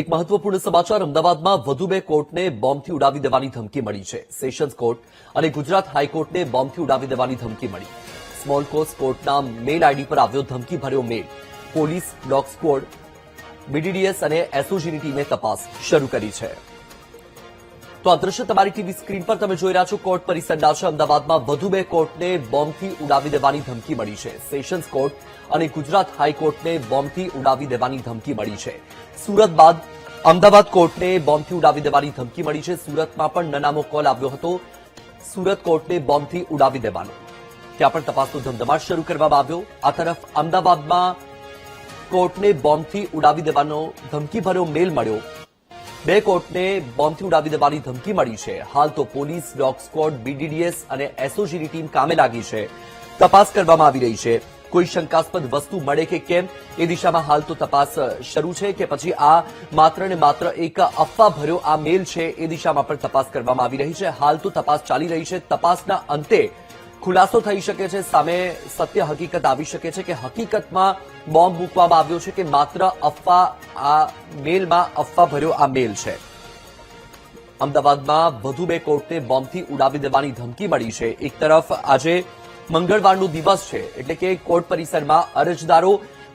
એક મહત્વપૂર્ણ સમાચાર અમદાવાદમાં વધુ બે કોર્ટને બોમ્બથી ઉડાવી દેવાની ધમકી મળી છે. સેશન્સ કોર્ટ અને ગુજરાત હાઈકોર્ટને બોમ્બથી ઉડાવી દેવાની ધમકી મળી. સ્મોલ કોઝ કોર્ટના મેલ આઈડી પર આવ્યો ધમકી ભર્યો મેલ. પોલીસ, ડોગ સ્ક્વોડ, બીડીડીએસ અને એસઓજીની ટીમે તપાસ શરૂ કરી છે. તો આ દ્રશ્ય તમારી ટીવી સ્ક્રીન પર તમે જોઈ રહ્યા છો. કોર્ટ પરિસરના છે. અમદાવાદમાં વધુ બે કોર્ટને બોમ્બથી ઉડાવી દેવાની ધમકી મળી છે. સેશન્સ કોર્ટ અને ગુજરાત હાઈકોર્ટને બોમ્બથી ઉડાવી દેવાની ધમકી મળી છે. સુરત બાદ અમદાવાદ કોર્ટને બોમ્બથી ઉડાવી દેવાની ધમકી મળી છે. સુરતમાં પણ નનામો કોલ આવ્યો હતો સુરત કોર્ટને બોમ્બથી ઉડાવી દેવાનો. ત્યાં પણ તપાસનો ધમધમાટ શરૂ કરવામાં આવ્યો. આ તરફ અમદાવાદમાં કોર્ટને બોમ્બથી ઉડાવી દેવાનો ધમકીભર્યો મેલ મળ્યો. બે કોર્ટને બોમ્બથી ઉડાવી દેવાની ધમકી મળી છે. હાલ તો પોલીસ, ડોગ સ્ક્વોડ, બીડીડીએસ અને એસઓજીની ટીમ કામે લાગી છે. તપાસ કરવામાં આવી રહી છે. કોઈ શંકાસ્પદ વસ્તુ મળે કે કેમ એ દિશામાં હાલ તો તપાસ શરૂ છે કે પછી આ માત્ર ને માત્ર એક અફવા ભર્યો આ મેલ છે એ દિશામાં પણ તપાસ કરવામાં આવી રહી છે. હાલ તો તપાસ ચાલી રહી છે. તપાસના અંતે ખુલાસો થઈ શકે છે. સામે સત્ય હકીકત આવી શકે છે કે હકીકતમાં બોમ્બ મૂકવામાં આવ્યો છે કે માત્ર અફવા. આ મેલમાં અફવા ભર્યો આ મેલ છે. અમદાવાદમાં વધુ બે કોર્ટને બોમ્બથી ઉડાવી દેવાની ધમકી મળી છે. એક તરફ આજે મંગળવારનો દિવસ છે એટલે કે કોર્ટ પરિસરમાં અરજદારો,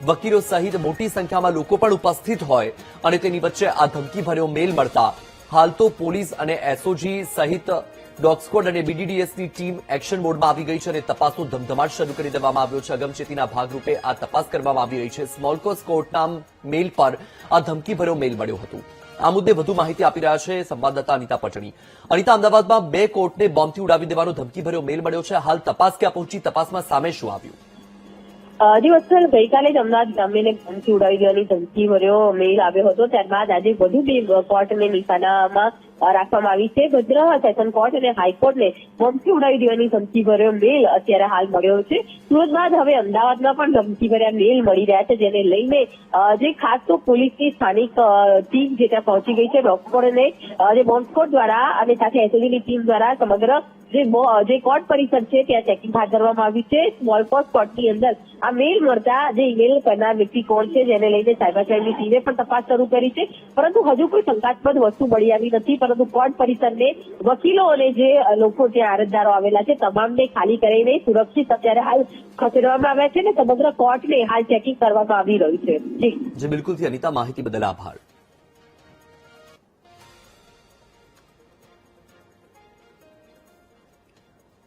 વકીલો સહિત મોટી સંખ્યામાં લોકો પણ ઉપસ્થિત હોય અને તેની વચ્ચે આ ધમકીભર્યો મેલ મળતા હાલ તો પોલીસ અને એસઓજી સહિત ડોગ સ્ક્વોડ અને બીડીડીએસની ટીમ એક્શન મોડમાં આવી ગઈ છે અને તપાસનો ધમધમાટ શરૂ કરી દેવામાં આવ્યો છે. અગમચેતીના ભાગરૂપે આ તપાસ કરવામાં આવી રહી છે. સ્મોલ કોઝ કોર્ટના મેલ પર આ ધમકીભર્યો મેલ મળ્યો હતો. આ મુદ્દે વધુ માહિતી આપી રહ્યા છે સંવાદદાતા અનિતા પટણી. અનિતા, અમદાવાદમાં બે કોર્ટને બોમ્બથી ઉડાવી દેવાનો ધમકીભર્યો મેલ મળ્યો છે. હાલ તપાસ ક્યાં પહોંચી? તપાસમાં સામે શું આવ્યું? વત્સલ, ગઈકાલે જ અમદાવાદ ગ્રામ્યને બોમ્બથી ઉડાવી દેવાની ધમકી ભર્યો મેલ આવ્યો હતો. ત્યારબાદ આજે વધુ બે કોર્ટને નિશાનામાં રાખવામાં આવી છે. ભદ્ર સેશન કોર્ટ અને હાઈકોર્ટને બોમ્બથી ઉડાવી દેવાની ધમકી ભર્યો મેલ અત્યારે હાલ મળ્યો છે. સુરત બાદ હવે અમદાવાદમાં પણ ધમકી ભર્યા મેલ મળી રહ્યા છે, જેને લઈને જે ખાસ તો પોલીસની સ્થાનિક ટીમ જે ત્યાં પહોંચી ગઈ છે. ડોગ સ્ક્વોડ અને જે બોમ્બ સ્ક્વોડ દ્વારા અને સાથે એસઓજીની ટીમ દ્વારા સમગ્ર જે કોર્ટ પરિસર છે ત્યાં ચેકિંગ હાથ ધરવામાં આવ્યું છે. સ્મોલ કોઝ કોર્ટની અંદર આ મેલ મળતા જે ઈમેલ કરનાર વ્યક્તિ કોણ છે જેને લઈને સાયબર ક્રાઇમની ટીમે પણ તપાસ શરૂ કરી છે. પરંતુ હજુ કોઈ શંકાસ્પદ વસ્તુ મળી આવી નથી. પરંતુ કોર્ટ પરિસરને વકીલો અને જે લોકો ત્યાં અરજદારો આવેલા છે તમામને ખાલી કરીને સુરક્ષિત અત્યારે હાલ ખસેડવામાં આવ્યા છે અને સમગ્ર કોર્ટને હાલ ચેકિંગ કરવામાં આવી રહ્યું છે. જી બિલકુલથી અનિતા, માહિતી બદલ આભાર.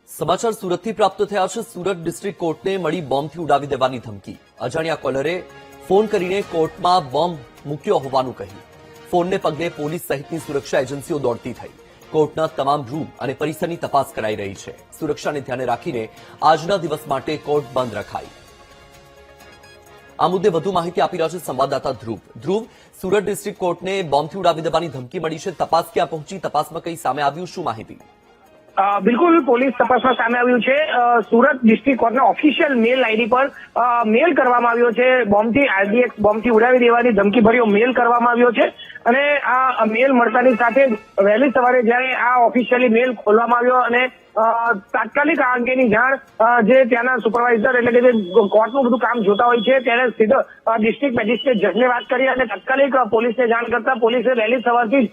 સમાચાર સુરતથી પ્રાપ્ત થયા છે. સુરત ડિસ્ટ્રિક્ટ કોર્ટને મળી બોમ્બથી ઉડાવી દેવાની ધમકી. અજાણ્યા કોલરે ફોન કરીને કોર્ટમાં બોમ્બ મૂક્યો હોવાનું કહ્યું. ફોનને પગલે પોલીસ સહિતની સુરક્ષા એજન્સીઓ દોડતી થઈ. કોર્ટના તમામ રૂમ અને પરિસરની તપાસ કરાઈ રહી છે. સુરક્ષાને ધ્યાને રાખીને આજના દિવસ માટે કોર્ટ બંધ રખાઈ. આ મુદ્દે વધુ માહિતી આપી રહ્યા છે સંવાદદાતા ધ્રુવ. ધ્રુવ, સુરત ડિસ્ટ્રિક્ટ કોર્ટને બોમ્બથી ઉડાવી દેવાની ધમકી મળી છે. તપાસ ક્યાં પહોંચી? તપાસમાં કંઈ સામે આવ્યું? શું માહિતી? બિલકુલ, પોલીસ તપાસમાં સામે આવ્યું છે. સુરત ડિસ્ટ્રિક્ટ કોર્ટના ઓફિશિયલ મેલ આઈડી પર મેલ કરવામાં આવ્યો છે. બોમ્બથી આરડીએક્સ બોમ્બથી ઉડાવી દેવાની ધમકી ભર્યો મેલ કરવામાં આવ્યો છે. અને આ મેલ મળતાની સાથે વહેલી સવારે જ્યારે આ ઓફિશિયલી મેલ ખોલવામાં આવ્યો અને તાત્કાલિક આ અંગેની જાણ જે ત્યાંના સુપરવાઇઝર એટલે કે જે કોર્ટનું બધું કામ જોતા હોય છે ત્યારે સીધો ડિસ્ટ્રિક્ટ મેજિસ્ટ્રેટ જજને વાત કરી અને તાત્કાલિક પોલીસને જાણ કરતા પોલીસે વહેલી સવારથી જ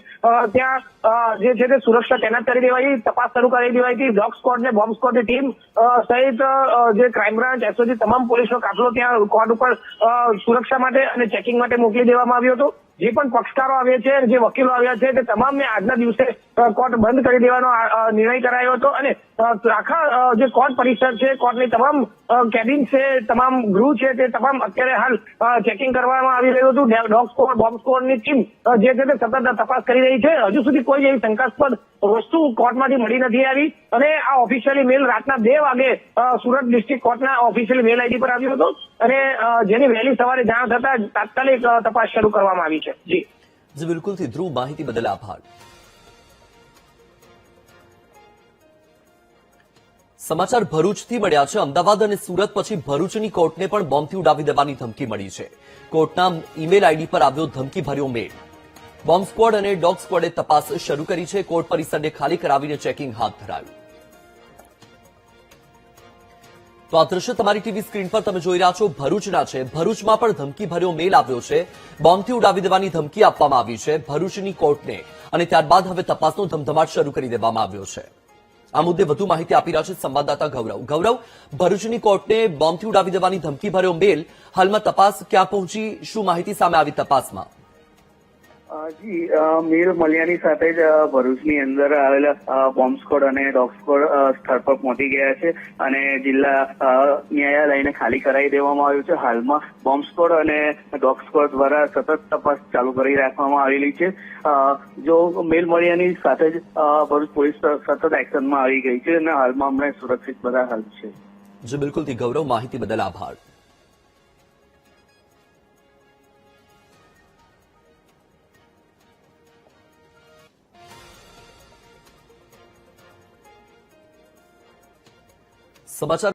ત્યાં જે છે તે સુરક્ષા તૈનાત કરી દેવાઈ, તપાસ શરૂ કરી દેવાઈ હતી. ડોગ સ્ક્વોડ ને બોમ્બ સ્ક્વોડની ટીમ સહિત જે ક્રાઇમ બ્રાન્ચ, એસઓજી તમામ પોલીસનો કાફલો ત્યાં કોર્ટ ઉપર સુરક્ષા માટે અને ચેકિંગ માટે મોકલી દેવામાં આવ્યો હતો. જે પણ પક્ષકારો આવ્યા છે, જે વકીલો આવ્યા છે તે તમામને આજના દિવસે કોર્ટ બંધ કરી દેવાનો નિર્ણય કરાયો હતો અને આખા જે કોર્ટ પરિસર છે, કોર્ટની તમામ કેબિન છે, તમામ ગૃહ છે તે તમામ અત્યારે હાલ ચેકિંગ કરવામાં આવી રહ્યું હતું. ડોગ સ્ક્વોડ, બોમ્બ સ્ક્વોડની ટીમ જે છે તે સતત તપાસ કરી રહી છે. હજુ સુધી કોઈ એવી શંકાસ્પદ વસ્તુ કોર્ટમાંથી મળી નથી આવી અને આ ઓફિશિયલી મેલ રાતના 2 વાગે સુરત ડિસ્ટ્રિક્ટ કોર્ટના ઓફિશિયલ મેલ આઈડી પર આવ્યો હતો અને જેની વહેલી સવારે જાણ થતા તાત્કાલિક તપાસ શરૂ કરવામાં આવી છે. જી બિલકુલથી ધ્રુવ, માહિતી બદલ આભાર. સમાચાર ભરૂચથી મળ્યા છે. અમદાવાદ અને સુરત પછી ભરૂચની કોર્ટને પણ બોમ્બથી ઉડાવી દેવાની ધમકી મળી છે. કોર્ટના ઈમેલ આઈડી પર આવ્યો ધમકીભર્યો મેલ. બોમ્બ સ્ક્વોડ અને ડોગ સ્ક્વોડે તપાસ શરૂ કરી છે. કોર્ટ પરિસરને ખાલી કરાવીને ચેકિંગ હાથ ધરાયું. તો તો આ દ્રશ્ય તમારી ટીવી સ્ક્રીન પર તમે જોઈ રહ્યા છો ભરૂચના છે. ભરૂચમાં પણ ધમકી ભર્યો મેલ આવ્યો છે. બોમ્બથી ઉડાવી દેવાની ધમકી આપવામાં આવી છે ભરૂચની કોર્ટને અને ત્યારબાદ હવે તપાસનો ધમધમાટ શરૂ કરી દેવામાં આવ્યો છે. આ મુદ્દે વધુ માહિતી આપી રહ્યા છે સંવાદદાતા ગૌરવ. ભરૂચની કોર્ટને બોમ્બથી ઉડાવી દેવાની ધમકી ભર્યો મેલ, હાલમાં તપાસ ક્યાં પહોંચી, શું માહિતી સામે આવી તપાસમાં? જી મેલ મળ્યાની સાથે જ ભરૂચની અંદર આવેલા બોમ્બ સ્કોડ અને ડોગ સ્કોડ સ્થળ પર પહોંચી ગયા છે અને જિલ્લા ન્યાયાલયને ખાલી કરાવી દેવામાં આવ્યું છે. હાલમાં બોમ્બ સ્કોડ અને ડોગ સ્કોડ દ્વારા સતત તપાસ ચાલુ કરી રાખવામાં આવેલી છે. જો મેલ મળ્યાની સાથે જ ભરૂચ પોલીસ સતત એક્શનમાં આવી ગઈ છે અને હાલમાં અમને સુરક્ષિત બધા હાલ છે. જી બિલકુલથી ગૌરવ, માહિતી બદલ આભાર. સમાચાર